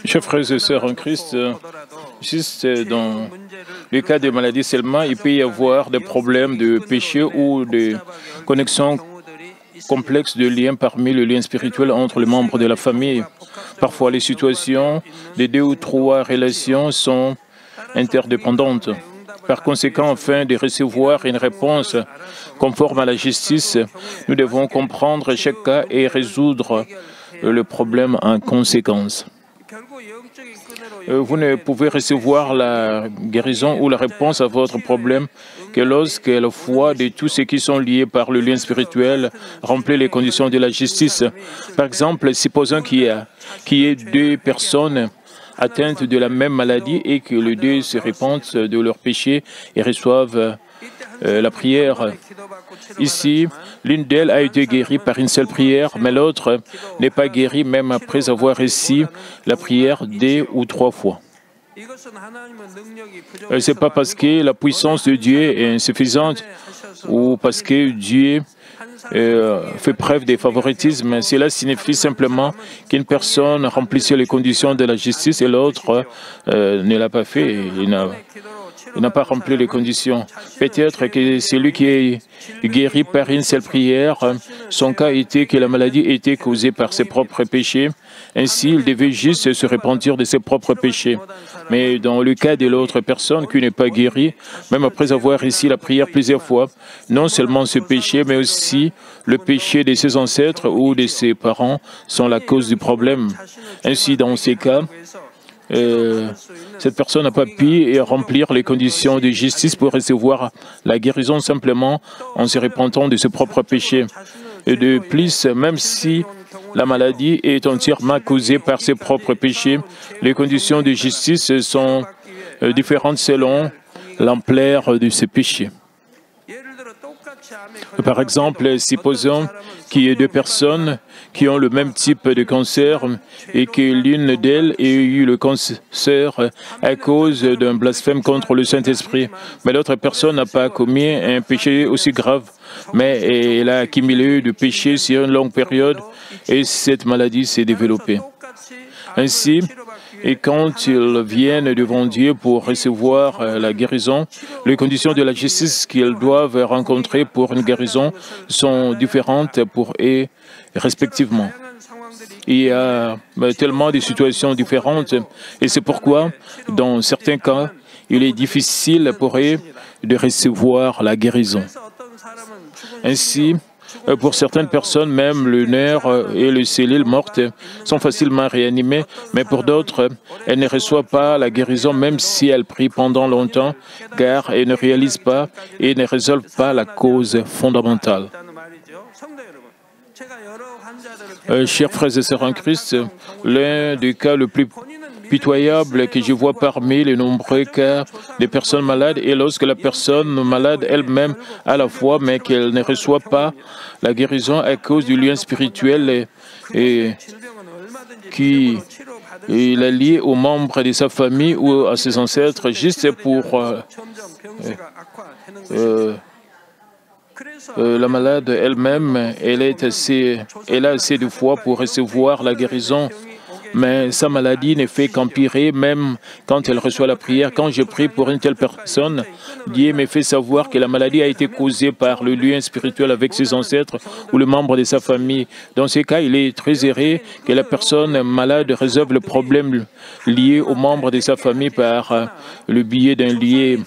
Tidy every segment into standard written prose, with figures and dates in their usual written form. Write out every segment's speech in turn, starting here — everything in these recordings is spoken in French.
Chers frères et sœurs en Christ, juste dans le cas des maladies seulement, il peut y avoir des problèmes de péché ou de connexions complexes de liens parmi le lien spirituel entre les membres de la famille. Parfois, les situations de 2 ou 3 relations sont interdépendantes. Par conséquent, afin de recevoir une réponse conforme à la justice, nous devons comprendre chaque cas et résoudre le problème en conséquence. Vous ne pouvez recevoir la guérison ou la réponse à votre problème que lorsque la foi de tous ceux qui sont liés par le lien spirituel remplit les conditions de la justice. Par exemple, supposons qu'il y ait 2 personnes atteintes de la même maladie et que les 2 se repentent de leurs péchés et reçoivent la prière. Ici, l'une d'elles a été guérie par une seule prière, mais l'autre n'est pas guérie même après avoir reçu la prière 2 ou 3 fois. Ce n'est pas parce que la puissance de Dieu est insuffisante ou parce que Dieu fait preuve de favoritisme. Cela signifie simplement qu'une personne remplissait les conditions de la justice et l'autre ne l'a pas fait. Il n'a pas rempli les conditions. Peut-être que celui qui est guéri par une seule prière, son cas était que la maladie était causée par ses propres péchés. Ainsi, il devait juste se repentir de ses propres péchés. Mais dans le cas de l'autre personne qui n'est pas guérie, même après avoir reçu la prière plusieurs fois, non seulement ce péché, mais aussi le péché de ses ancêtres ou de ses parents sont la cause du problème. Ainsi, dans ces cas, cette personne n'a pas pu remplir les conditions de justice pour recevoir la guérison simplement en se repentant de ses propres péchés. Et de plus, même si la maladie est entièrement causée par ses propres péchés, les conditions de justice sont différentes selon l'ampleur de ses péchés. Par exemple, supposons qu'il y ait 2 personnes qui ont le même type de cancer et que l'une d'elles ait eu le cancer à cause d'un blasphème contre le Saint-Esprit, mais l'autre personne n'a pas commis un péché aussi grave, mais elle a accumulé de péchés sur une longue période et cette maladie s'est développée. Ainsi, et quand ils viennent devant Dieu pour recevoir la guérison, les conditions de la justice qu'ils doivent rencontrer pour une guérison sont différentes pour eux respectivement. Il y a tellement de situations différentes et c'est pourquoi, dans certains cas, il est difficile pour eux de recevoir la guérison. Ainsi, pour certaines personnes, même le nerf et les cellules mortes sont facilement réanimées, mais pour d'autres, elles ne reçoivent pas la guérison même si elles prient pendant longtemps, car elles ne réalisent pas et ne résolvent pas la cause fondamentale. Chers frères et sœurs en Christ, l'un des cas le plus pitoyable que je vois parmi les nombreux cas de personnes malades est lorsque la personne malade elle-même a la foi, mais qu'elle ne reçoit pas la guérison à cause du lien spirituel et qui est lié aux membres de sa famille ou à ses ancêtres, juste pour la malade elle-même, elle a assez de foi pour recevoir la guérison. Mais sa maladie ne fait qu'empirer même quand elle reçoit la prière. Quand je prie pour une telle personne, Dieu me fait savoir que la maladie a été causée par le lien spirituel avec ses ancêtres ou le membre de sa famille. Dans ce cas, il est très heureux que la personne malade résolve le problème lié aux membres de sa famille par le biais d'un lien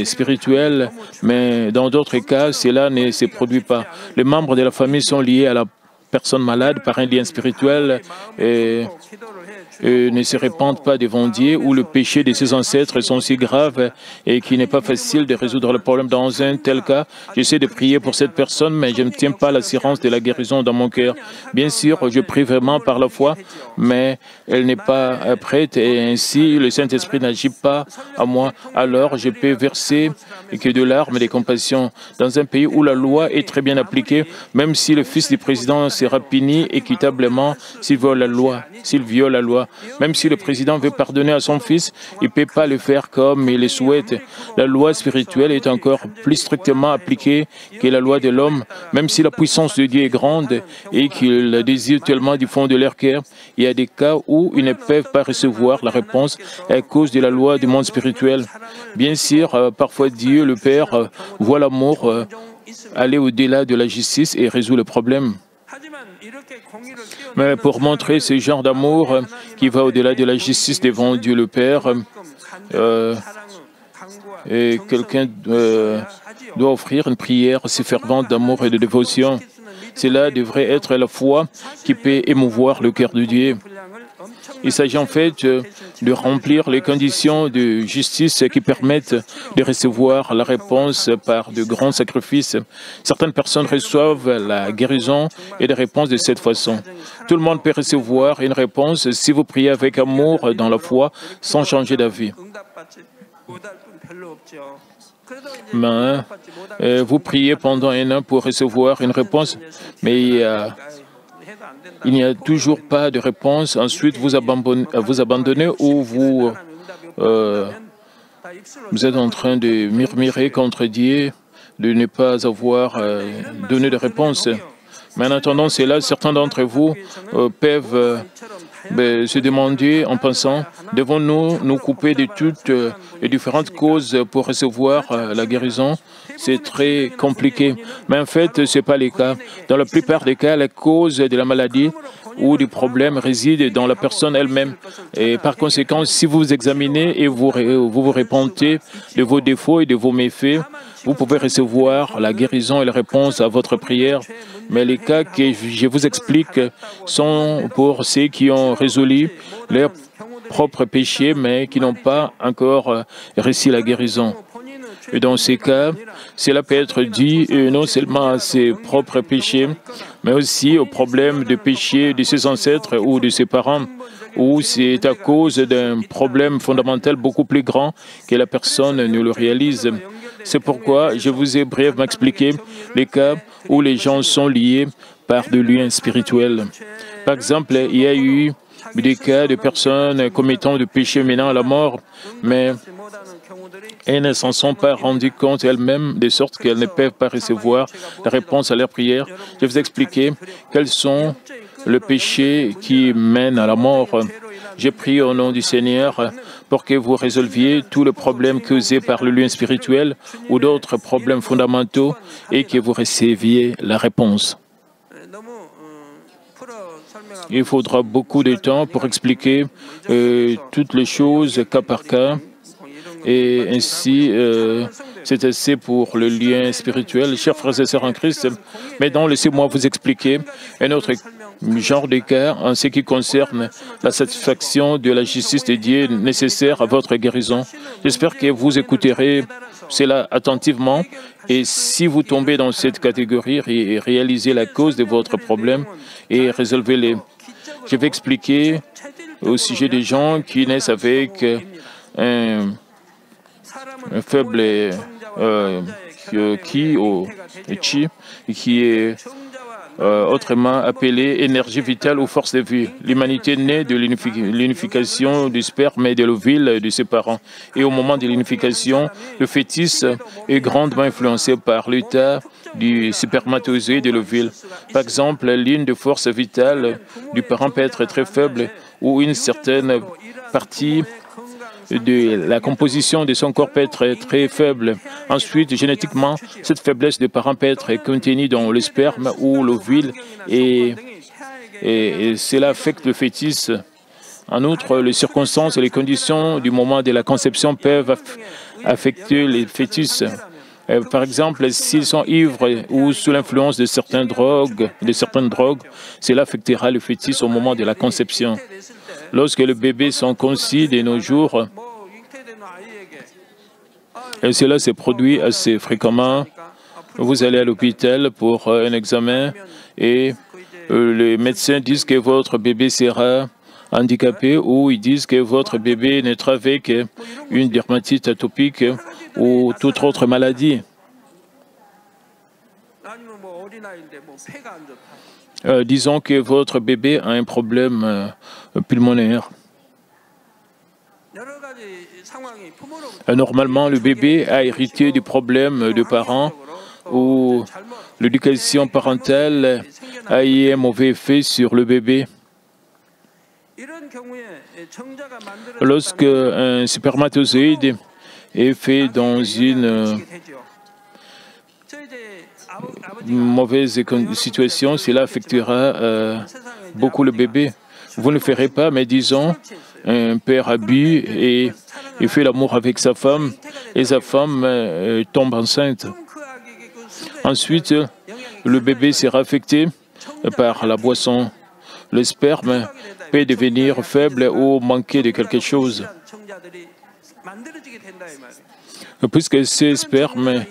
spirituel, mais dans d'autres cas, cela ne se produit pas. Les membres de la famille sont liés à la personne malade par un lien spirituel et ne se répandent pas devant Dieu, où le péché de ses ancêtres sont si graves et qu'il n'est pas facile de résoudre le problème. Dans un tel cas, j'essaie de prier pour cette personne, mais je ne tiens pas l'assurance de la guérison dans mon cœur. Bien sûr, je prie vraiment par la foi, mais elle n'est pas prête et ainsi le Saint-Esprit n'agit pas à moi. Alors, je peux verser que de larmes et de compassion. Dans un pays où la loi est très bien appliquée, même si le fils du président sera puni équitablement s'il viole la loi. Même si le président veut pardonner à son fils, il ne peut pas le faire comme il le souhaite. La loi spirituelle est encore plus strictement appliquée que la loi de l'homme. Même si la puissance de Dieu est grande et qu'ils la désirent tellement du fond de leur cœur, il y a des cas où ils ne peuvent pas recevoir la réponse à cause de la loi du monde spirituel. Bien sûr, parfois Dieu, le Père, voit l'amour aller au-delà de la justice et résout le problème. Mais pour montrer ce genre d'amour qui va au-delà de la justice devant Dieu le Père, et quelqu'un doit offrir une prière si fervente d'amour et de dévotion. Cela devrait être la foi qui peut émouvoir le cœur de Dieu. Il s'agit en fait de remplir les conditions de justice qui permettent de recevoir la réponse par de grands sacrifices. Certaines personnes reçoivent la guérison et des réponses de cette façon. Tout le monde peut recevoir une réponse si vous priez avec amour dans la foi sans changer d'avis. Mais vous priez pendant un an pour recevoir une réponse, mais il n'y a toujours pas de réponse. Ensuite, vous abandonnez ou vous êtes en train de murmurer contre Dieu, de ne pas avoir donné de réponse. Mais en attendant cela, certains d'entre vous peuvent se demander en pensant, devons-nous nous couper de toutes les différentes causes pour recevoir la guérison? C'est très compliqué. Mais en fait, ce n'est pas le cas. Dans la plupart des cas, la cause de la maladie ou du problème réside dans la personne elle-même. Et par conséquent, si vous vous examinez et vous repentez de vos défauts et de vos méfaits, vous pouvez recevoir la guérison et la réponse à votre prière. Mais les cas que je vous explique sont pour ceux qui ont résolu leurs propres péchés, mais qui n'ont pas encore reçu la guérison. Et dans ces cas, cela peut être dû non seulement à ses propres péchés, mais aussi au problème de péché de ses ancêtres ou de ses parents, ou c'est à cause d'un problème fondamental beaucoup plus grand que la personne ne le réalise. C'est pourquoi je vous ai brièvement expliqué les cas où les gens sont liés par de liens spirituels. Par exemple, il y a eu des cas de personnes commettant de péchés menant à la mort, mais elles ne s'en sont pas rendues compte elles-mêmes, de sorte qu'elles ne peuvent pas recevoir la réponse à leur prière. Je vais vous expliquer quels sont les péchés qui mènent à la mort. J'ai prié au nom du Seigneur pour que vous résolviez tous les problèmes causés par le lien spirituel ou d'autres problèmes fondamentaux et que vous receviez la réponse. Il faudra beaucoup de temps pour expliquer toutes les choses cas par cas. Et ainsi, c'est assez pour le lien spirituel. Chers frères et sœurs en Christ, maintenant laissez-moi vous expliquer un autre genre de cas en ce qui concerne la satisfaction de la justice de Dieu nécessaire à votre guérison. J'espère que vous écouterez cela attentivement et si vous tombez dans cette catégorie, réalisez la cause de votre problème et résolvez-les. Je vais expliquer au sujet des gens qui naissent avec un faible qui est autrement appelé énergie vitale ou force de vie. L'humanité naît de l'unification du sperme et de l'ovule de ses parents. Et au moment de l'unification, le fœtus est grandement influencé par l'état du spermatozoïde et de l'ovule. Par exemple, l'une des forces vitales du parent peut être très faible ou une certaine partie de la composition de son corps peut être très faible. Ensuite, génétiquement, cette faiblesse des parents peut être contenue dans le sperme ou l'ovule et cela affecte le fœtus. En outre, les circonstances et les conditions du moment de la conception peuvent affecter les fœtus. Par exemple, s'ils sont ivres ou sous l'influence de certaines drogues, cela affectera le fœtus au moment de la conception. Lorsque les bébés sont conçus de nos jours, et cela se produit assez fréquemment, vous allez à l'hôpital pour un examen et les médecins disent que votre bébé sera handicapé ou ils disent que votre bébé naîtra avec une dermatite atopique ou toute autre maladie. Disons que votre bébé a un problème pulmonaire. Normalement, le bébé a hérité du problème de parents ou l'éducation parentale a eu un mauvais effet sur le bébé. Lorsque un spermatozoïde est fait dans une mauvaise situation, cela affectera beaucoup le bébé. Vous ne le ferez pas, mais disons, un père a bu et il fait l'amour avec sa femme et sa femme tombe enceinte. Ensuite, le bébé sera affecté par la boisson. Le sperme peut devenir faible ou manquer de quelque chose. Puisque ce sperme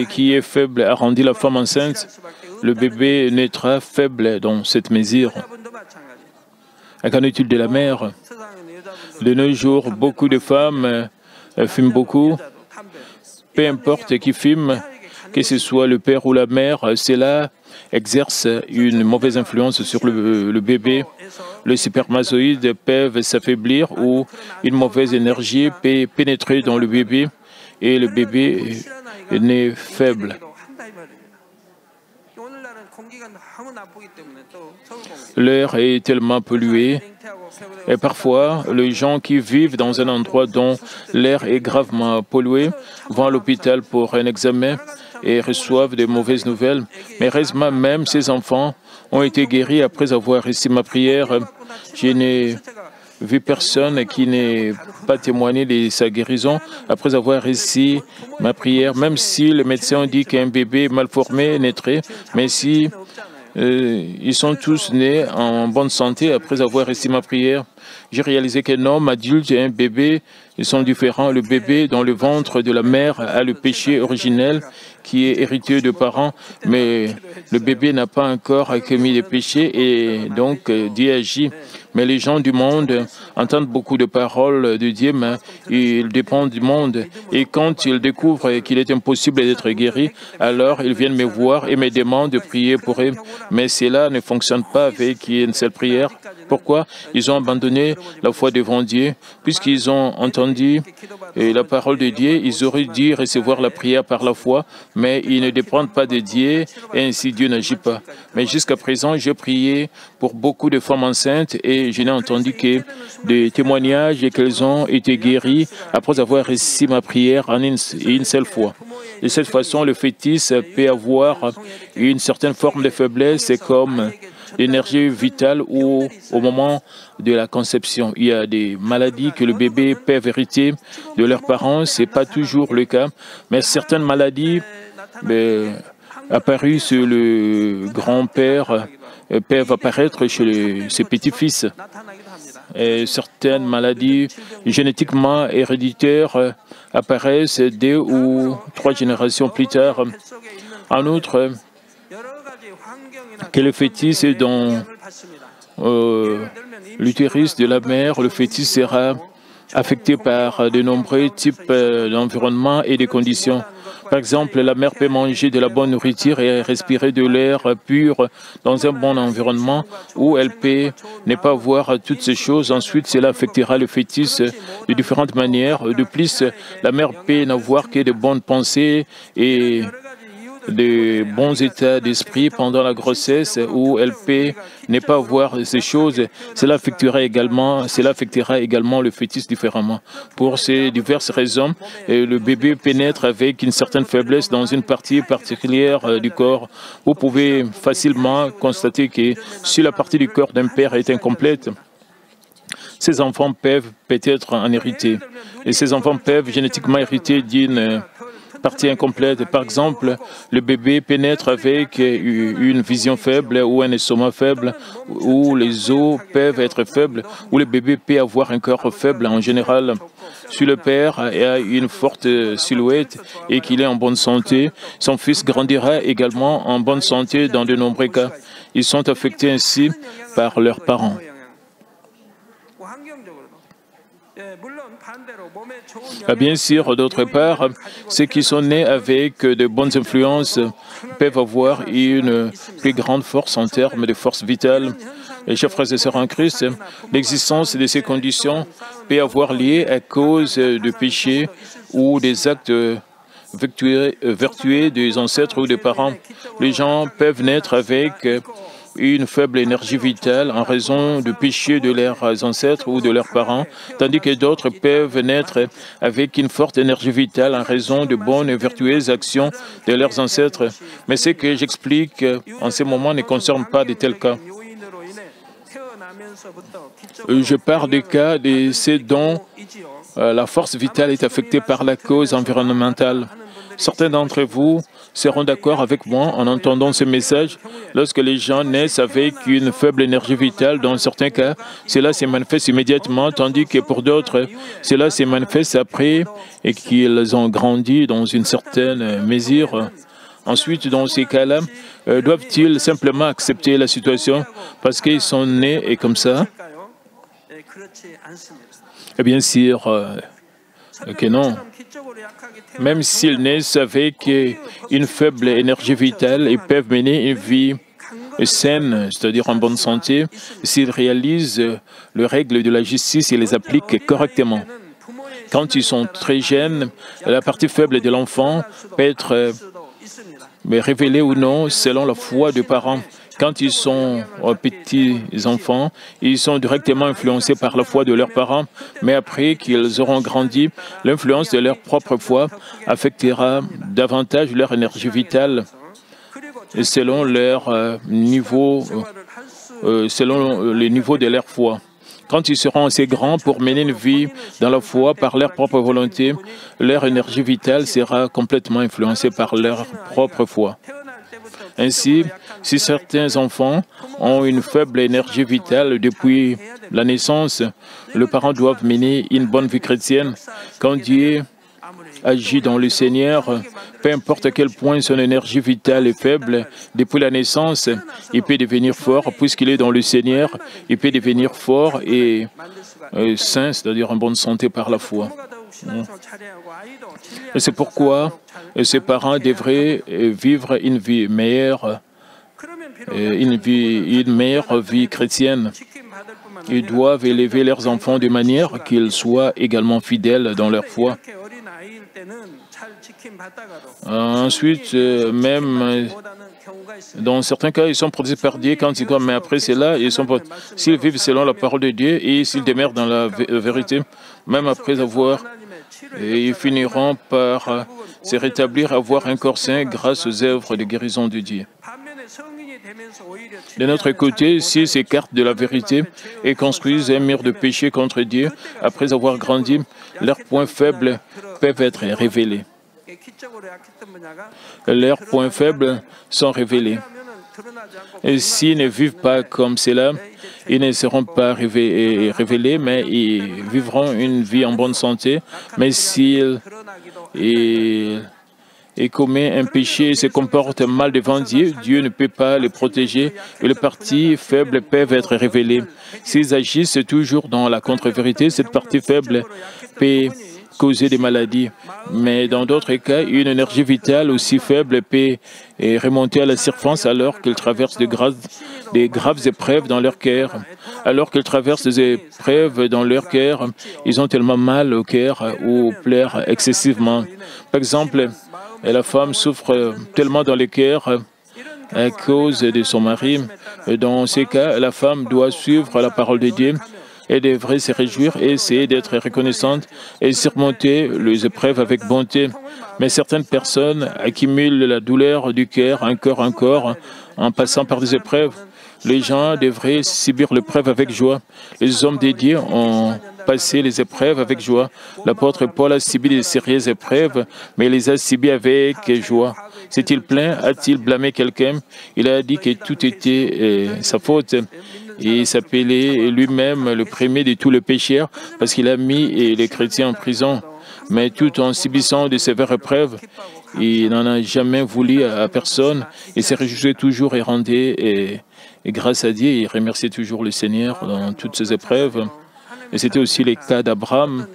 qui est faible a rendu la femme enceinte, le bébé naîtra faible dans cette mesure. Qu'en est-il de la mère? De nos jours, beaucoup de femmes fument beaucoup. Peu importe qui fume, que ce soit le père ou la mère, cela exerce une mauvaise influence sur le bébé. Les spermatozoïdes peuvent s'affaiblir ou une mauvaise énergie peut pénétrer dans le bébé et le bébé naît faible. L'air est tellement pollué et parfois les gens qui vivent dans un endroit dont l'air est gravement pollué vont à l'hôpital pour un examen et reçoivent de mauvaises nouvelles. Mais heureusement, même ces enfants ont été guéris après avoir réussi ma prière. Je n'ai vu personne qui n'ait pas témoigné de sa guérison après avoir réussi ma prière, même si le médecin dit qu'un bébé mal formé naîtrait, mais si ils sont tous nés en bonne santé après avoir réussi ma prière. J'ai réalisé qu'un homme adulte et un bébé ils sont différents. Le bébé dans le ventre de la mère a le péché originel qui est hérité de parents, mais le bébé n'a pas encore commis de péché et donc Dieu agit. Mais les gens du monde entendent beaucoup de paroles de Dieu, mais ils dépendent du monde. Et quand ils découvrent qu'il est impossible d'être guéri, alors ils viennent me voir et me demandent de prier pour eux. Mais cela ne fonctionne pas avec une seule prière. Pourquoi? Ils ont abandonné la foi devant Dieu, puisqu'ils ont entendu la parole de Dieu, ils auraient dû recevoir la prière par la foi, mais ils ne dépendent pas de Dieu et ainsi Dieu n'agit pas. Mais jusqu'à présent, j'ai prié pour beaucoup de femmes enceintes et je n'ai entendu que des témoignages et qu'elles ont été guéries après avoir reçu ma prière en une seule fois. De cette façon, le fœtus peut avoir une certaine forme de faiblesse comme l'énergie vitale ou au moment de la conception. Il y a des maladies que le bébé peut hériter de leurs parents, ce n'est pas toujours le cas, mais certaines maladies apparues sur le grand-père peuvent apparaître chez ses petits-fils. Et certaines maladies génétiquement héréditaires apparaissent 2 ou 3 générations plus tard. En outre, que le fœtus est dans l'utérus de la mère, le fœtus sera affecté par de nombreux types d'environnements et de conditions. Par exemple, la mère peut manger de la bonne nourriture et respirer de l'air pur dans un bon environnement où elle peut ne pas voir toutes ces choses. Ensuite, cela affectera le fœtus de différentes manières. De plus, la mère peut n'avoir que de bonnes pensées et de bons états d'esprit pendant la grossesse où elle peut ne pas voir ces choses. Cela affectera également le fœtus différemment. Pour ces diverses raisons, le bébé pénètre avec une certaine faiblesse dans une partie particulière du corps. Vous pouvez facilement constater que si la partie du corps d'un père est incomplète, ces enfants peuvent peut-être en hériter. Et ces enfants peuvent génétiquement hériter d'une partie incomplète. Par exemple, le bébé pénètre avec une vision faible ou un estomac faible, ou les os peuvent être faibles, ou le bébé peut avoir un corps faible en général. Si le père a une forte silhouette et qu'il est en bonne santé, son fils grandira également en bonne santé dans de nombreux cas. Ils sont affectés ainsi par leurs parents. Bien sûr, d'autre part, ceux qui sont nés avec de bonnes influences peuvent avoir une plus grande force en termes de force vitale. Et chers frères et sœurs en Christ, l'existence de ces conditions peut avoir lieu à cause de péchés ou des actes vertueux des ancêtres ou des parents. Les gens peuvent naître avec une faible énergie vitale en raison du péché de leurs ancêtres ou de leurs parents, tandis que d'autres peuvent naître avec une forte énergie vitale en raison de bonnes et vertueuses actions de leurs ancêtres. Mais ce que j'explique en ce moment ne concerne pas de tels cas. Je parle des cas de ceux dont la force vitale est affectée par la cause environnementale. Certains d'entre vous seront d'accord avec moi en entendant ce message. Lorsque les gens naissent avec une faible énergie vitale, dans certains cas, cela se manifeste immédiatement, tandis que pour d'autres, cela se manifeste après et qu'ils ont grandi dans une certaine mesure. Ensuite, dans ces cas-là, doivent-ils simplement accepter la situation parce qu'ils sont nés et comme ça? Bien sûr que non. Même s'ils naissent avec une faible énergie vitale, ils peuvent mener une vie saine, c'est-à-dire en bonne santé, s'ils réalisent les règles de la justice et les appliquent correctement. Quand ils sont très jeunes, la partie faible de l'enfant peut être révélée ou non selon la foi des parents. Quand ils sont petits enfants, ils sont directement influencés par la foi de leurs parents, mais après qu'ils auront grandi, l'influence de leur propre foi affectera davantage leur énergie vitale selon leur niveau, selon le niveau de leur foi. Quand ils seront assez grands pour mener une vie dans la foi par leur propre volonté, leur énergie vitale sera complètement influencée par leur propre foi. Ainsi, si certains enfants ont une faible énergie vitale depuis la naissance, les parents doivent mener une bonne vie chrétienne. Quand Dieu agit dans le Seigneur, peu importe à quel point son énergie vitale est faible, depuis la naissance, il peut devenir fort, puisqu'il est dans le Seigneur, il peut devenir fort et sain, c'est-à-dire en bonne santé par la foi. C'est pourquoi ces parents devraient vivre une vie meilleure, une meilleure vie chrétienne. Ils doivent élever leurs enfants de manière qu'ils soient également fidèles dans leur foi. Ensuite, même dans certains cas, ils sont protégés par Dieu quand ils croient, mais après cela, s'ils vivent selon la parole de Dieu et s'ils demeurent dans la vérité, même après avoir, ils finiront par se rétablir, avoir un corps sain grâce aux œuvres de guérison de Dieu. De notre côté, s'ils s'écartent de la vérité et construisent un mur de péché contre Dieu, après avoir grandi, leurs points faibles peuvent être révélés. Leurs points faibles sont révélés. Et s'ils ne vivent pas comme cela, ils ne seront pas révélés, mais ils vivront une vie en bonne santé. Mais s'ils commettent un péché et se comportent mal devant Dieu, Dieu ne peut pas les protéger et les parties faibles peuvent être révélées. S'ils agissent toujours dans la contre-vérité, cette partie faible peut causer des maladies. Mais dans d'autres cas, une énergie vitale aussi faible peut remonter à la surface alors qu'ils traversent des graves épreuves dans leur cœur. Alors qu'ils traversent des épreuves dans leur cœur, ils ont tellement mal au cœur ou pleurent excessivement. Par exemple, la femme souffre tellement dans le cœur à cause de son mari. Dans ces cas, la femme doit suivre la parole de Dieu. Elle devrait se réjouir et essayer d'être reconnaissante et surmonter les épreuves avec bonté. Mais certaines personnes accumulent la douleur du cœur encore en passant par des épreuves. Les gens devraient subir l'épreuve avec joie. Les hommes dédiés ont passé les épreuves avec joie. L'apôtre Paul a subi de sérieuses épreuves, mais il les a subies avec joie. S'est-il plaint? A-t-il blâmé quelqu'un? Il a dit que tout était sa faute. Et il s'appelait lui-même le premier de tous les pécheurs parce qu'il a mis les chrétiens en prison. Mais tout en subissant de sévères épreuves, il n'en a jamais voulu à personne. Il se réjouissait toujours et rendait grâce à Dieu. Il remerciait toujours le Seigneur dans toutes ces épreuves. Et c'était aussi le cas d'Abraham.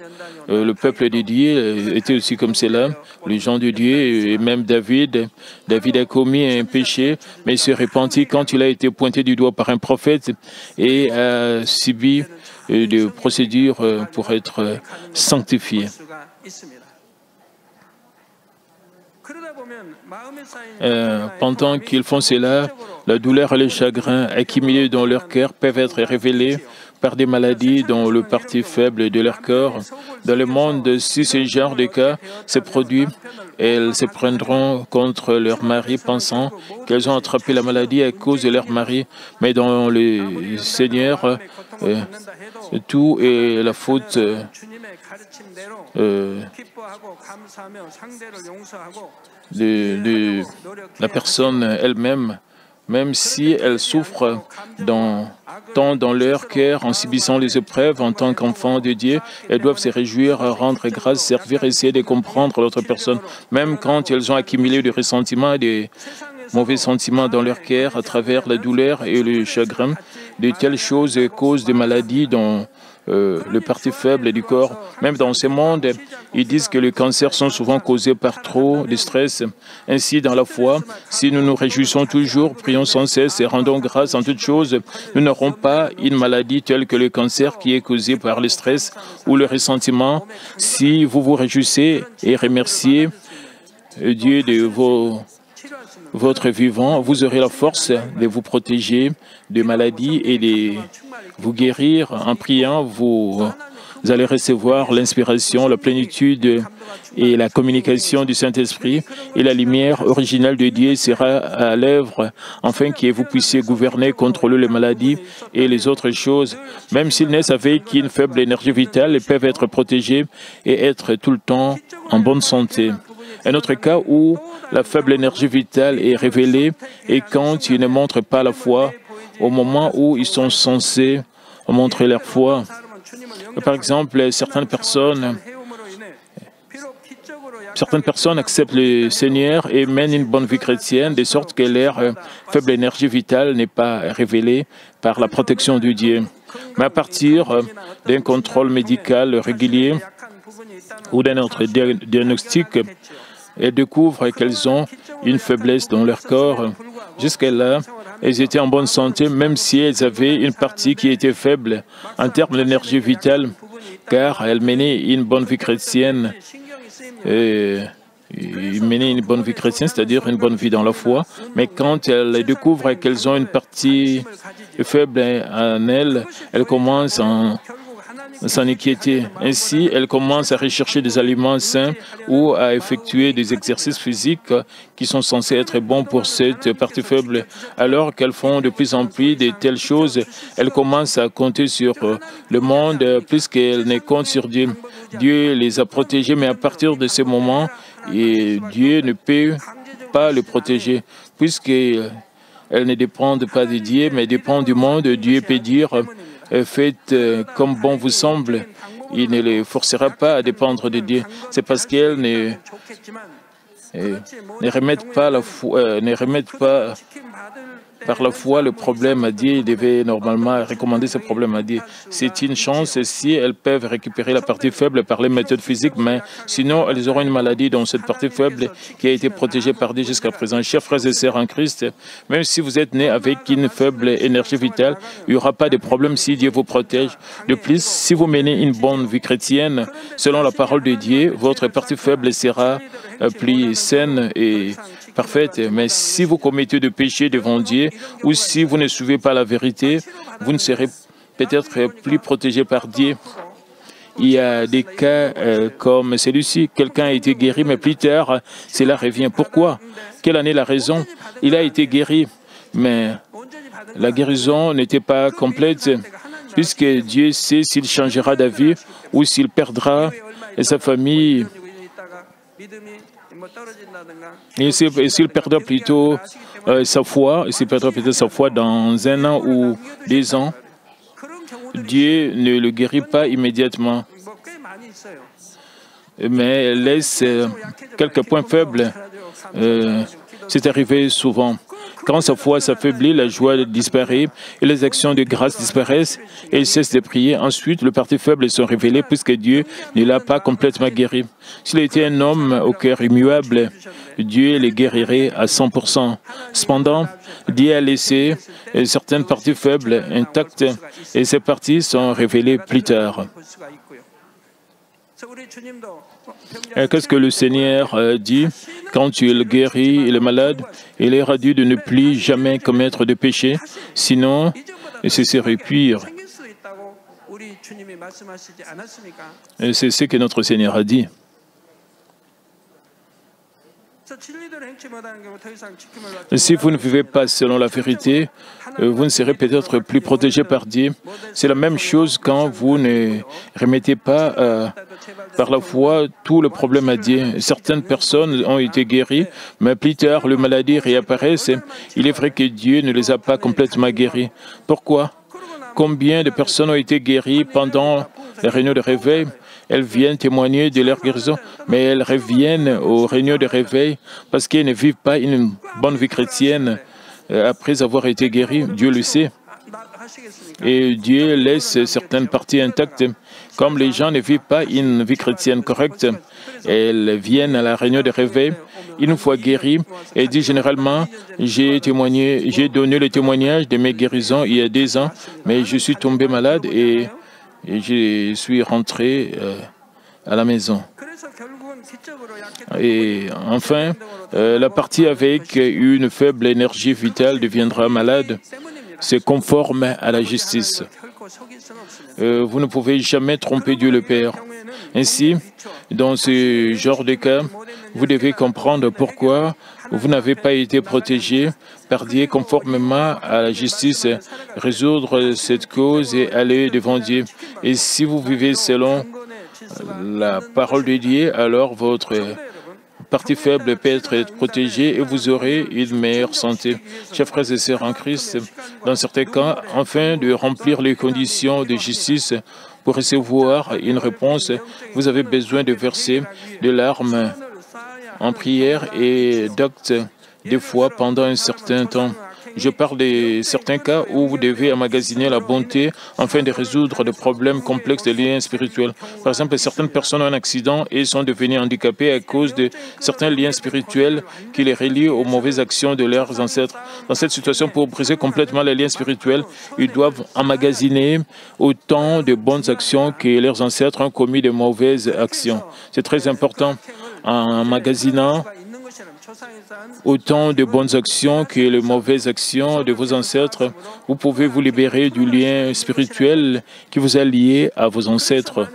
Le peuple de Dieu était aussi comme cela, les gens de Dieu, et même David. David a commis un péché, mais il se repentit quand il a été pointé du doigt par un prophète et a subi des procédures pour être sanctifié. Pendant qu'ils font cela, la douleur et le chagrin accumulés dans leur cœur peuvent être révélés par des maladies dans le parti faible de leur corps. Dans le monde, si ce genre de cas se produit, elles se prendront contre leur mari pensant qu'elles ont attrapé la maladie à cause de leur mari. Mais dans le Seigneur, tout est la faute de la personne elle-même, même si elle souffre tant dans leur cœur en subissant les épreuves en tant qu'enfants de Dieu, elles doivent se réjouir, rendre grâce, servir, essayer de comprendre l'autre personne, même quand elles ont accumulé du ressentiment et des mauvais sentiments dans leur cœur à travers la douleur et le chagrin. De telles choses causent des maladies dans le parti faible du corps. Même dans ce monde, ils disent que les cancers sont souvent causés par trop de stress. Ainsi, dans la foi, si nous nous réjouissons toujours, prions sans cesse et rendons grâce en toutes choses, nous n'aurons pas une maladie telle que le cancer qui est causé par le stress ou le ressentiment. Si vous vous réjouissez et remerciez Dieu de votre vivant, vous aurez la force de vous protéger de maladies et de vous guérir. En priant, vous allez recevoir l'inspiration, la plénitude et la communication du Saint-Esprit, et la lumière originale de Dieu sera à l'œuvre, afin que vous puissiez gouverner, contrôler les maladies et les autres choses. Même s'ils naissent avec une faible énergie vitale, ils peuvent être protégés et être tout le temps en bonne santé. Un autre cas où la faible énergie vitale est révélée est quand ils ne montrent pas la foi au moment où ils sont censés montrer leur foi. Par exemple, certaines personnes acceptent le Seigneur et mènent une bonne vie chrétienne, de sorte que leur faible énergie vitale n'est pas révélée par la protection de Dieu. Mais à partir d'un contrôle médical régulier ou d'un autre diagnostic, elles découvrent qu'elles ont une faiblesse dans leur corps. Jusque-là, elles étaient en bonne santé, même si elles avaient une partie qui était faible en termes d'énergie vitale, car elles menaient une bonne vie chrétienne. C'est-à-dire une bonne vie dans la foi. Mais quand elles découvrent qu'elles ont une partie faible en elles, elles commencent à s'en inquiéter. Ainsi, elles commencent à rechercher des aliments sains ou à effectuer des exercices physiques qui sont censés être bons pour cette partie faible. Alors qu'elles font de plus en plus de telles choses, elles commencent à compter sur le monde plus qu'elles ne comptent sur Dieu. Dieu les a protégées, mais à partir de ce moment, Dieu ne peut pas les protéger, puisqu'elles ne dépendent pas de Dieu, mais dépendent du monde. Dieu peut dire: faites comme bon vous semble. Il ne les forcera pas à dépendre de Dieu. C'est parce qu'elles ne remettent pas par la foi le problème à Dieu. Ils devaient normalement recommander ce problème à Dieu. C'est une chance si elles peuvent récupérer la partie faible par les méthodes physiques, mais sinon elles auront une maladie dans cette partie faible qui a été protégée par Dieu jusqu'à présent. Chers frères et sœurs en Christ, même si vous êtes nés avec une faible énergie vitale, il n'y aura pas de problème si Dieu vous protège. De plus, si vous menez une bonne vie chrétienne, selon la parole de Dieu, votre partie faible sera plus saine et parfaite. Mais si vous commettez de péchés devant Dieu ou si vous ne suivez pas la vérité, vous ne serez peut-être plus protégé par Dieu. Il y a des cas comme celui-ci. Quelqu'un a été guéri, mais plus tard, cela revient. Pourquoi? Quelle en est la raison? Il a été guéri, mais la guérison n'était pas complète, puisque Dieu sait s'il changera d'avis ou s'il perdra sa famille. Et s'il perdra plutôt sa foi, dans 1 an ou 2 ans, Dieu ne le guérit pas immédiatement, mais laisse quelques points faibles. C'est arrivé souvent. Quand sa foi s'affaiblit, la joie disparaît et les actions de grâce disparaissent et il cesse de prier. Ensuite, le parti faible sont révélés puisque Dieu ne l'a pas complètement guéri. S'il était un homme au cœur immuable, Dieu les guérirait à 100%. Cependant, Dieu a laissé certaines parties faibles intactes et ces parties sont révélées plus tard. Qu'est-ce que le Seigneur dit quand il guérit le malade? Il est radie de ne plus jamais commettre de péché, sinon ce serait pire. Et c'est ce que notre Seigneur a dit. Si vous ne vivez pas selon la vérité, vous ne serez peut-être plus protégé par Dieu. C'est la même chose quand vous ne remettez pas par la foi tout le problème à Dieu. Certaines personnes ont été guéries, mais plus tard, les maladies réapparaissent. Il est vrai que Dieu ne les a pas complètement guéries. Pourquoi? Combien de personnes ont été guéries pendant les réunions de réveil? Elles viennent témoigner de leur guérison, mais elles reviennent aux réunions de réveil parce qu'elles ne vivent pas une bonne vie chrétienne après avoir été guéries. Dieu le sait. Et Dieu laisse certaines parties intactes. Comme les gens ne vivent pas une vie chrétienne correcte, elles viennent à la réunion de réveil, une fois guéries, et disent généralement, j'ai donné le témoignage de mes guérisons il y a 2 ans, mais je suis tombé malade et je suis rentré à la maison. Et enfin, la partie avec une faible énergie vitale deviendra malade. C'est conforme à la justice. Vous ne pouvez jamais tromper Dieu le Père. Ainsi, dans ce genre de cas, vous devez comprendre pourquoi vous n'avez pas été protégé par Dieu conformément à la justice, résoudre cette cause et aller devant Dieu. Et si vous vivez selon la parole de Dieu, alors votre partie faible peut être protégée et vous aurez une meilleure santé. Chers frères et sœurs en Christ, dans certains cas, afin de remplir les conditions de justice pour recevoir une réponse, vous avez besoin de verser de larmes en prière et d'actes de foi pendant un certain temps. Je parle de certains cas où vous devez emmagasiner la bonté afin de résoudre des problèmes complexes de liens spirituels. Par exemple, certaines personnes ont un accident et sont devenues handicapées à cause de certains liens spirituels qui les relient aux mauvaises actions de leurs ancêtres. Dans cette situation, pour briser complètement les liens spirituels, ils doivent emmagasiner autant de bonnes actions que leurs ancêtres ont commis de mauvaises actions. C'est très important. En emmagasinant autant de bonnes actions que les mauvaises actions de vos ancêtres, vous pouvez vous libérer du lien spirituel qui vous a lié à vos ancêtres.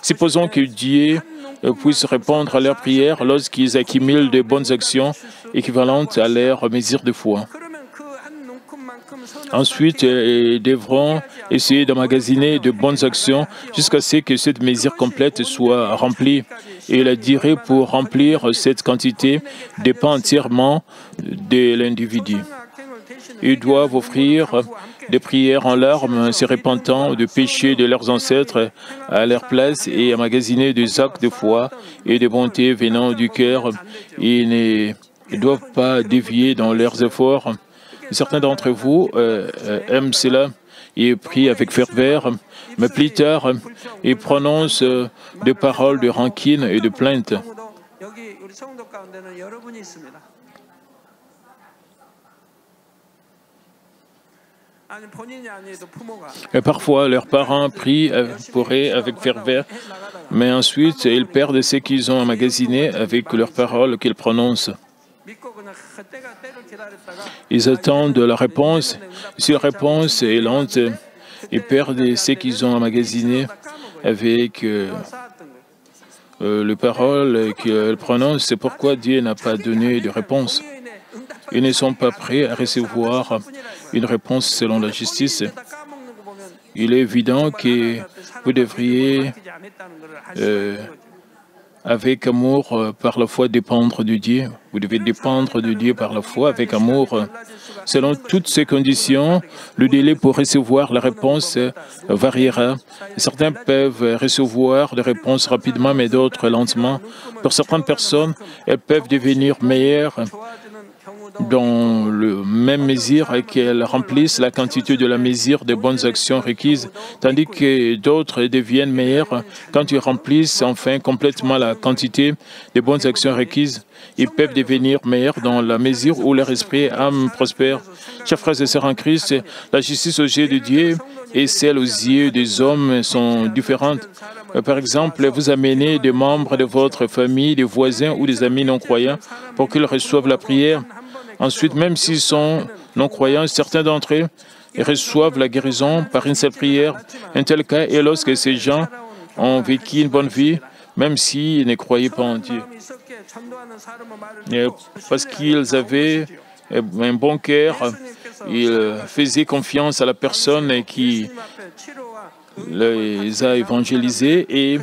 Supposons que Dieu puisse répondre à leurs prières lorsqu'ils accumulent de bonnes actions équivalentes à leur mesure de foi. Ensuite, ils devront essayer d'emmagasiner de bonnes actions jusqu'à ce que cette mesure complète soit remplie. Et la durée pour remplir cette quantité dépend entièrement de l'individu. Ils doivent offrir des prières en larmes, se repentant de péchés de leurs ancêtres à leur place et emmagasiner des actes de foi et de bonté venant du cœur. Ils ne doivent pas dévier dans leurs efforts. Certains d'entre vous aiment cela et prient avec ferveur, mais plus tard, ils prononcent des paroles de rancune et de plainte. Et parfois, leurs parents prient pour eux avec ferveur, mais ensuite, ils perdent ce qu'ils ont emmagasiné avec leurs paroles qu'ils prononcent. Ils attendent la réponse. Si la réponse est lente, ils perdent ce qu'ils ont emmagasiné avec les paroles qu'ils prononcent. C'est pourquoi Dieu n'a pas donné de réponse. Ils ne sont pas prêts à recevoir une réponse selon la justice. Il est évident que vous devriez avec amour, par la foi, dépendre de Dieu. Vous devez dépendre de Dieu par la foi, avec amour. Selon toutes ces conditions, le délai pour recevoir la réponse variera. Certains peuvent recevoir des réponses rapidement, mais d'autres lentement. Pour certaines personnes, elles peuvent devenir meilleures dans le même mesure et qu'elles remplissent la quantité de la mesure des bonnes actions requises, tandis que d'autres deviennent meilleures quand ils remplissent enfin complètement la quantité des bonnes actions requises. Ils peuvent devenir meilleurs dans la mesure où leur esprit et âme prospèrent. Chers frères et sœurs en Christ, la justice aux yeux de Dieu et celle aux yeux des hommes sont différentes. Par exemple, vous amenez des membres de votre famille, des voisins ou des amis non-croyants pour qu'ils reçoivent la prière. Ensuite, même s'ils sont non-croyants, certains d'entre eux reçoivent la guérison par une seule prière. Un tel cas est lorsque ces gens ont vécu une bonne vie, même s'ils ne croyaient pas en Dieu. Parce qu'ils avaient un bon cœur, ils faisaient confiance à la personne qui les a évangélisés et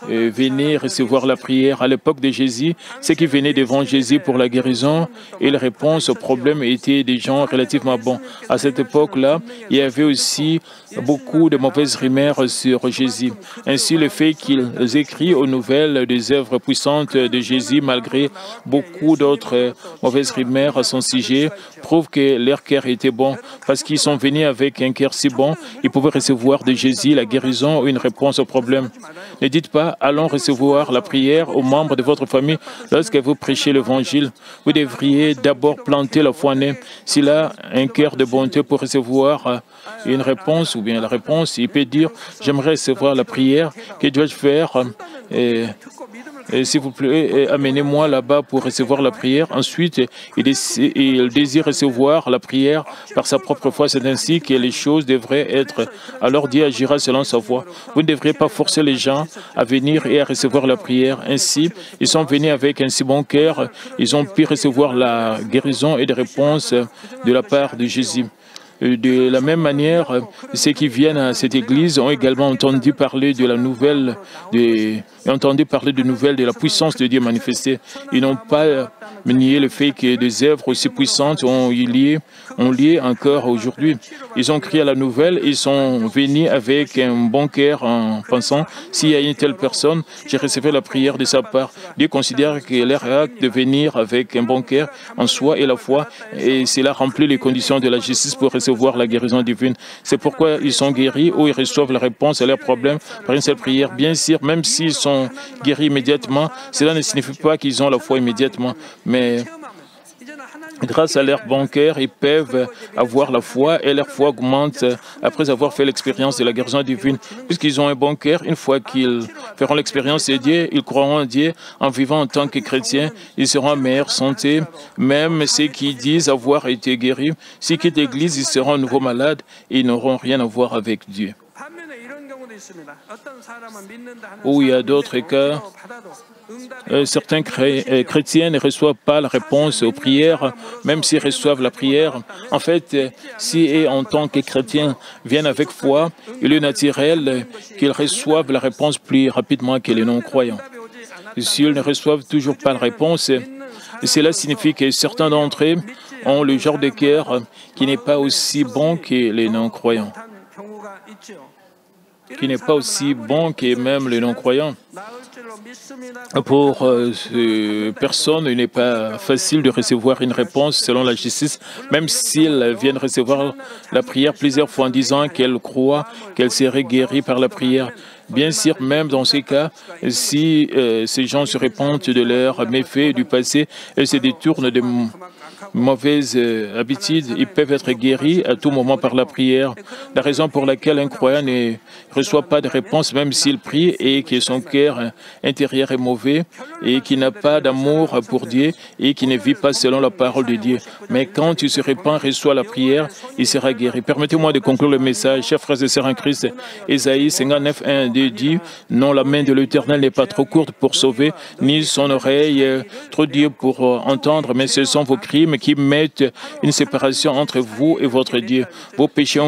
venaient recevoir la prière. À l'époque de Jésus, ceux qui venaient devant Jésus pour la guérison et la réponse aux problèmes étaient des gens relativement bons. À cette époque-là, il y avait aussi beaucoup de mauvaises rumeurs sur Jésus. Ainsi, le fait qu'ils écrivent aux nouvelles des œuvres puissantes de Jésus, malgré beaucoup d'autres mauvaises rumeurs à son sujet, prouve que leur cœur était bon. Parce qu'ils sont venus avec un cœur si bon, ils pouvaient recevoir de Jésus la guérison ou une réponse aux problèmes. Ne dites pas, allons recevoir la prière aux membres de votre famille lorsque vous prêchez l'Évangile. Vous devriez d'abord planter la foi en eux. S'il a un cœur de bonté pour recevoir une réponse ou bien la réponse, il peut dire, j'aimerais recevoir la prière, que dois-je faire? Et s'il vous plaît, amenez-moi là-bas pour recevoir la prière. Ensuite, il désire recevoir la prière par sa propre foi. C'est ainsi que les choses devraient être. Alors Dieu agira selon sa voix. Vous ne devriez pas forcer les gens à venir et à recevoir la prière. Ainsi, ils sont venus avec un si bon cœur. Ils ont pu recevoir la guérison et des réponses de la part de Jésus. De la même manière, ceux qui viennent à cette église ont également entendu parler de la nouvelle, de la puissance de Dieu manifestée. Ils n'ont pas nié le fait que des œuvres aussi puissantes ont lié encore aujourd'hui. Ils ont crié à la nouvelle, ils sont venus avec un bon cœur en pensant, s'il y a une telle personne, j'ai reçu la prière de sa part. Dieu considère que leur acte de venir avec un bon cœur en soi et la foi, et cela remplit les conditions de la justice pour recevoir la guérison divine. C'est pourquoi ils sont guéris ou ils reçoivent la réponse à leurs problèmes par une seule prière. Bien sûr, même s'ils sont guéris immédiatement, cela ne signifie pas qu'ils ont la foi immédiatement, mais grâce à leur bon cœur, ils peuvent avoir la foi et leur foi augmente après avoir fait l'expérience de la guérison divine. Puisqu'ils ont un bon cœur, une fois qu'ils feront l'expérience de Dieu, ils croiront en Dieu en vivant en tant que chrétiens. Ils seront en meilleure santé. Même ceux qui disent avoir été guéris, s'ils quittent l'Église, ils seront à nouveau malades et ils n'auront rien à voir avec Dieu. Ou il y a d'autres cas, certains chrétiens ne reçoivent pas la réponse aux prières, même s'ils reçoivent la prière. En fait, si en tant que chrétiens viennent avec foi, il est naturel qu'ils reçoivent la réponse plus rapidement que les non-croyants. S'ils ne reçoivent toujours pas la réponse, cela signifie que certains d'entre eux ont le genre de cœur qui n'est pas aussi bon que les non-croyants. Qui n'est pas aussi bon que même les non-croyants. Pour personne, il n'est pas facile de recevoir une réponse selon la justice, même s'ils viennent recevoir la prière plusieurs fois en disant qu'elles croient qu'elles seraient guéries par la prière. Bien sûr, même dans ces cas, si ces gens se repentent de leurs méfaits du passé et se détournent de mauvaises habitudes, ils peuvent être guéris à tout moment par la prière. La raison pour laquelle un croyant ne reçoit pas de réponse, même s'il prie, et que son cœur intérieur est mauvais, et qui n'a pas d'amour pour Dieu, et qui ne vit pas selon la parole de Dieu. Mais quand il se repent, reçoit la prière, il sera guéri. Permettez-moi de conclure le message. Chers frères et sœurs en Christ, Ésaïe 59, 1, 2 dit, « Non, la main de l'Éternel n'est pas trop courte pour sauver, ni son oreille trop dure pour entendre, mais ce sont vos crimes qui mettent une séparation entre vous et votre Dieu. Vos péchés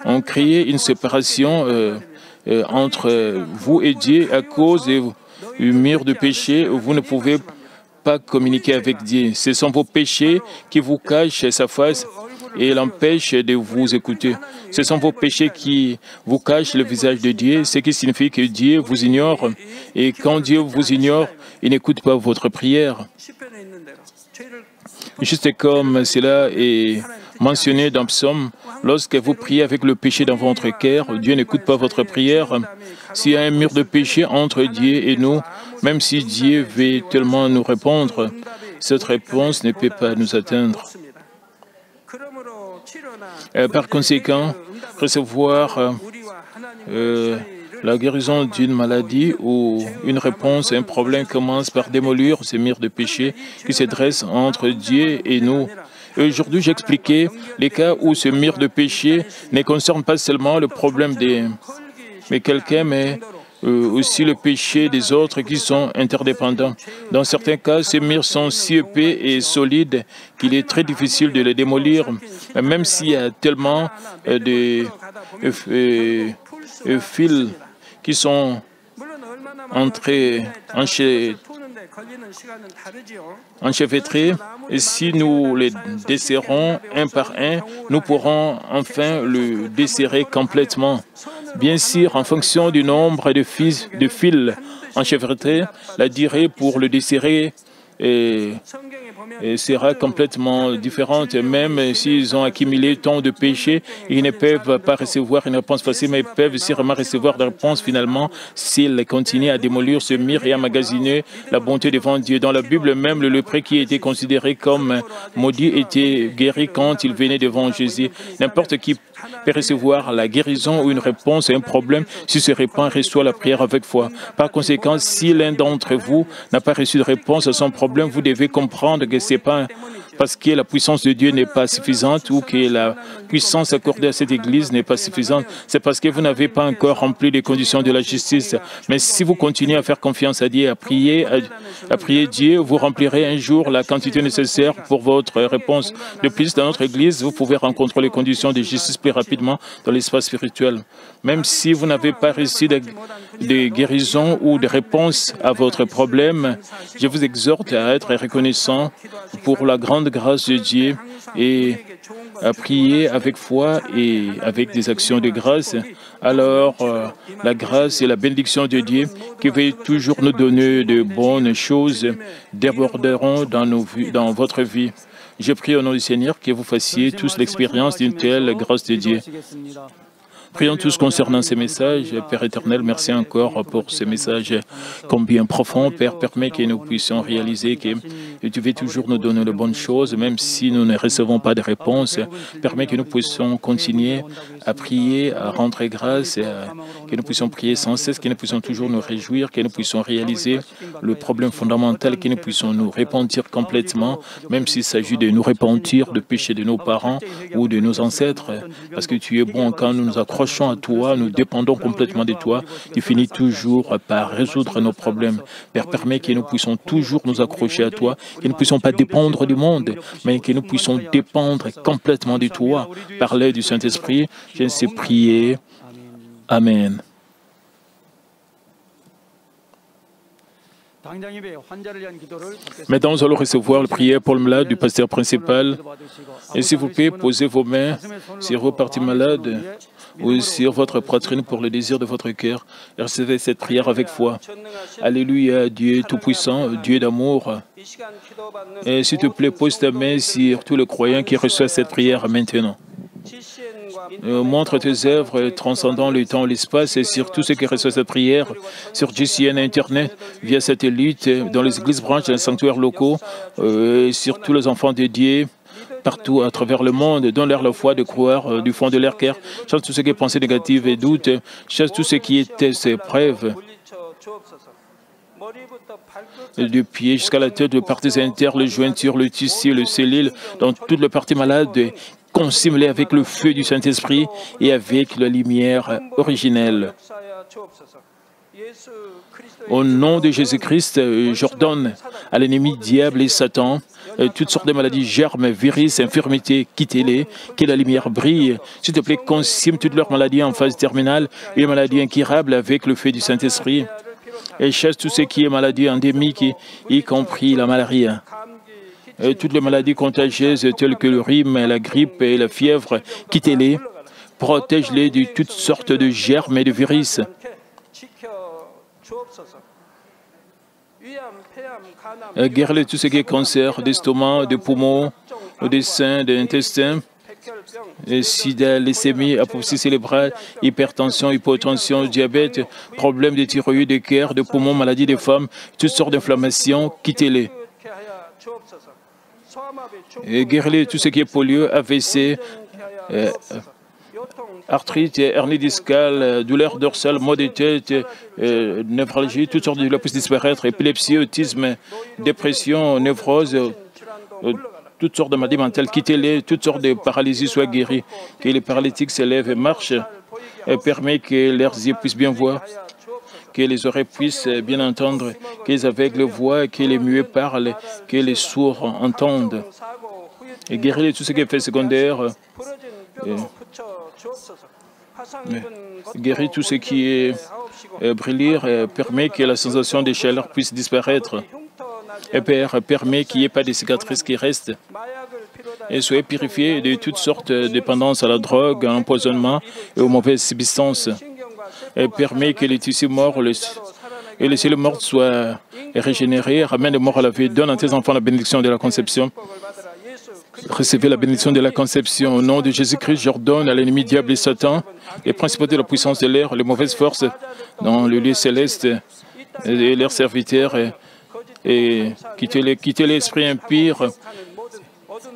ont créé une séparation entre vous et Dieu à cause du mur de péché. Vous ne pouvez pas communiquer avec Dieu. Ce sont vos péchés qui vous cachent sa face et l'empêchent de vous écouter. Ce sont vos péchés qui vous cachent le visage de Dieu, ce qui signifie que Dieu vous ignore. Et quand Dieu vous ignore, il n'écoute pas votre prière. Juste comme cela est mentionné dans Psaume, lorsque vous priez avec le péché dans votre cœur, Dieu n'écoute pas votre prière. S'il y a un mur de péché entre Dieu et nous, même si Dieu veut tellement nous répondre, cette réponse ne peut pas nous atteindre. Par conséquent, recevoir la guérison d'une maladie ou une réponse à un problème commence par démolir ce mur de péché qui se dresse entre Dieu et nous. Aujourd'hui, j'ai expliqué les cas où ce mur de péché ne concerne pas seulement le problème mais quelqu'un, mais aussi le péché des autres qui sont interdépendants. Dans certains cas, ces murs sont si épais et solides qu'il est très difficile de les démolir, même s'il y a tellement de fils qui sont enchevêtrés, et si nous les desserrons un par un, nous pourrons enfin le desserrer complètement. Bien sûr, en fonction du nombre de fils enchevêtrés, la durée pour le desserrer sera complètement différente. Même s'ils ont accumulé tant de péchés, ils ne peuvent pas recevoir une réponse facile, mais ils peuvent sûrement recevoir la réponse finalement s'ils continuent à démolir ce mur et à magasiner la bonté devant Dieu. Dans la Bible même, le lépreux qui était considéré comme maudit était guéri quand il venait devant Jésus. N'importe qui peut recevoir la guérison ou une réponse à un problème si se répand et reçoit la prière avec foi. Par conséquent, si l'un d'entre vous n'a pas reçu de réponse à son problème, vous devez comprendre que ce n'est pas parce que la puissance de Dieu n'est pas suffisante ou que la puissance accordée à cette Église n'est pas suffisante. C'est parce que vous n'avez pas encore rempli les conditions de la justice. Mais si vous continuez à faire confiance à Dieu, à prier Dieu, vous remplirez un jour la quantité nécessaire pour votre réponse. De plus, dans notre Église, vous pouvez rencontrer les conditions de justice plus rapidement dans l'espace spirituel. Même si vous n'avez pas reçu de guérison ou de réponse à votre problème, je vous exhorte à être reconnaissant pour la grande grâce de Dieu et à prier avec foi et avec des actions de grâce. Alors, la grâce et la bénédiction de Dieu, qui veut toujours nous donner de bonnes choses, déborderont dans votre vie. Je prie au nom du Seigneur que vous fassiez tous l'expérience d'une telle grâce de Dieu. Prions tous concernant ces messages. Père éternel, merci encore pour ces messages combien profonds. Père, permets que nous puissions réaliser que tu veux toujours nous donner de bonnes choses, même si nous ne recevons pas de réponse. Permets que nous puissions continuer à prier, à rendre grâce, que nous puissions prier sans cesse, que nous puissions toujours nous réjouir, que nous puissions réaliser le problème fondamental, que nous puissions nous repentir complètement, même s'il s'agit de nous repentir de péché de nos parents ou de nos ancêtres, parce que tu es bon quand nous nous accrochons à toi, nous dépendons complètement de toi. Tu finis toujours par résoudre nos problèmes. Père, permets que nous puissions toujours nous accrocher à toi, que nous ne puissions pas dépendre du monde, mais que nous puissions dépendre complètement de toi. Par l'aide du Saint-Esprit, je sais prier. Amen. Maintenant, nous allons recevoir la prière pour le malade du pasteur principal. Et s'il vous plaît, posez vos mains sur vos parties malades ou sur votre poitrine pour le désir de votre cœur. Et recevez cette prière avec foi. Alléluia, Dieu Tout-Puissant, Dieu d'amour. Et s'il te plaît, pose ta main sur tous les croyants qui reçoivent cette prière maintenant. Montre tes œuvres transcendant le temps et l'espace et sur tous ceux qui reçoivent cette prière, sur GCN Internet, via satellite, dans les églises branches, dans les sanctuaires locaux, sur tous les enfants dédiés, partout à travers le monde. Donne-leur la foi de croire du fond de leur cœur. Chasse tout ce qui est pensée négative et doute. Chasse tout ce qui était ses preuves. Du pied jusqu'à la tête, les parties internes, les jointures, le tissu, le cellule, dans toutes les parties malades, consume-les avec le feu du Saint-Esprit et avec la lumière originelle. Au nom de Jésus-Christ, j'ordonne à l'ennemi diable et Satan, toutes sortes de maladies, germes, virus, infirmités, quittez-les, que la lumière brille. S'il te plaît, consume toutes leurs maladies en phase terminale et les maladies incurables avec le feu du Saint-Esprit. Et chasse tout ce qui est maladie endémique, y compris la malaria. Et toutes les maladies contagieuses telles que le rhume, la grippe et la fièvre, quittez-les, protège-les de toutes sortes de germes et de virus. Guéris tout ce qui est cancer d'estomac, de poumons, des seins, de l'intestin, sida, leucémie, apoplexie cérébrale, hypertension, hypotension, diabète, problèmes de thyroïde, de cœur, de poumons, maladies des femmes, toutes sortes d'inflammations, quittez-les. Et guéris tout ce qui est polio, AVC, arthrite, hernie discale, douleur dorsale, maux de tête, névralgie, toutes sortes de douleurs puissent disparaître, épilepsie, autisme, dépression, névrose, toutes sortes de maladies mentales, quittez-les, toutes sortes de paralysies soient guéries, que les paralytiques se lèvent et marchent, et permet que leurs yeux puissent bien voir, que les oreilles puissent bien entendre, que les aveugles voient, que les muets parlent, que les sourds entendent. Et guéris tout ce qui est fait secondaire, guéris tout ce qui est brûlure, permet que la sensation de chaleur puisse disparaître. Et Père, permet qu'il n'y ait pas de cicatrices qui restent. Et soyez purifiés de toutes sortes de dépendances à la drogue, à l'empoisonnement et aux mauvaises substances. Et permet que les tissus morts et les cellules mortes soient régénérés. Ramène les morts à la vie. Donne à tes enfants la bénédiction de la conception. Recevez la bénédiction de la conception. Au nom de Jésus-Christ, j'ordonne à l'ennemi diable et Satan, les principaux de la puissance de l'air, les mauvaises forces dans le lieu céleste et leurs serviteurs, et quittez l'esprit impur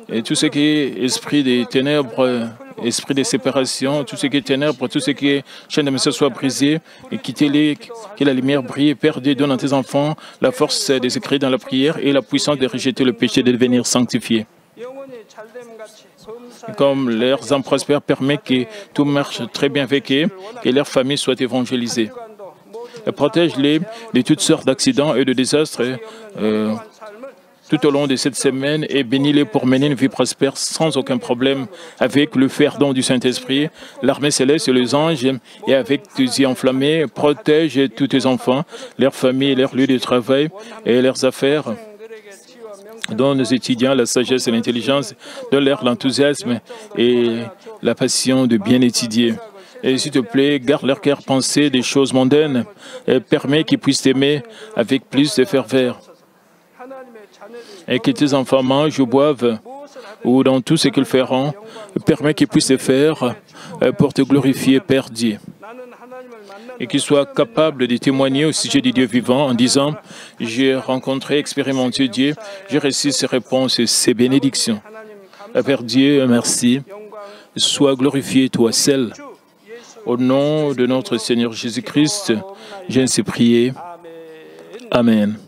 et tout ce qui est esprit des ténèbres, esprit de séparation, tout ce qui est ténèbres, tout ce qui est chaîne de message soit brisé, et quittez-les, que la lumière brille, Père Dieu, donne à tes enfants la force de s'écrire dans la prière et la puissance de rejeter le péché, de devenir sanctifié. Comme leurs âmes prospèrent, permet que tout marche très bien avec eux, que leur famille soit évangélisée. Protège-les de toutes sortes d'accidents et de désastres tout au long de cette semaine et bénis-les pour mener une vie prospère sans aucun problème avec le fer-don du Saint-Esprit, l'armée céleste et les anges, et avec tes yeux enflammés, protège tous tes enfants, leurs familles, leurs lieux de travail et leurs affaires. Donne aux étudiants la sagesse et l'intelligence, donne-leur l'enthousiasme et la passion de bien étudier. Et s'il te plaît, garde leur cœur pensé des choses mondaines et permets qu'ils puissent t'aimer avec plus de ferveur. Et que tes enfants mangent ou boivent, ou dans tout ce qu'ils feront, permets qu'ils puissent le faire pour te glorifier, Père Dieu. Et qu'ils soient capables de témoigner au sujet du Dieu vivant en disant « J'ai rencontré, expérimenté Dieu, j'ai reçu ses réponses et ses bénédictions. » Père Dieu, merci. Sois glorifié, toi seul. Au nom de notre Seigneur Jésus-Christ, j'ai ainsi prié. Amen.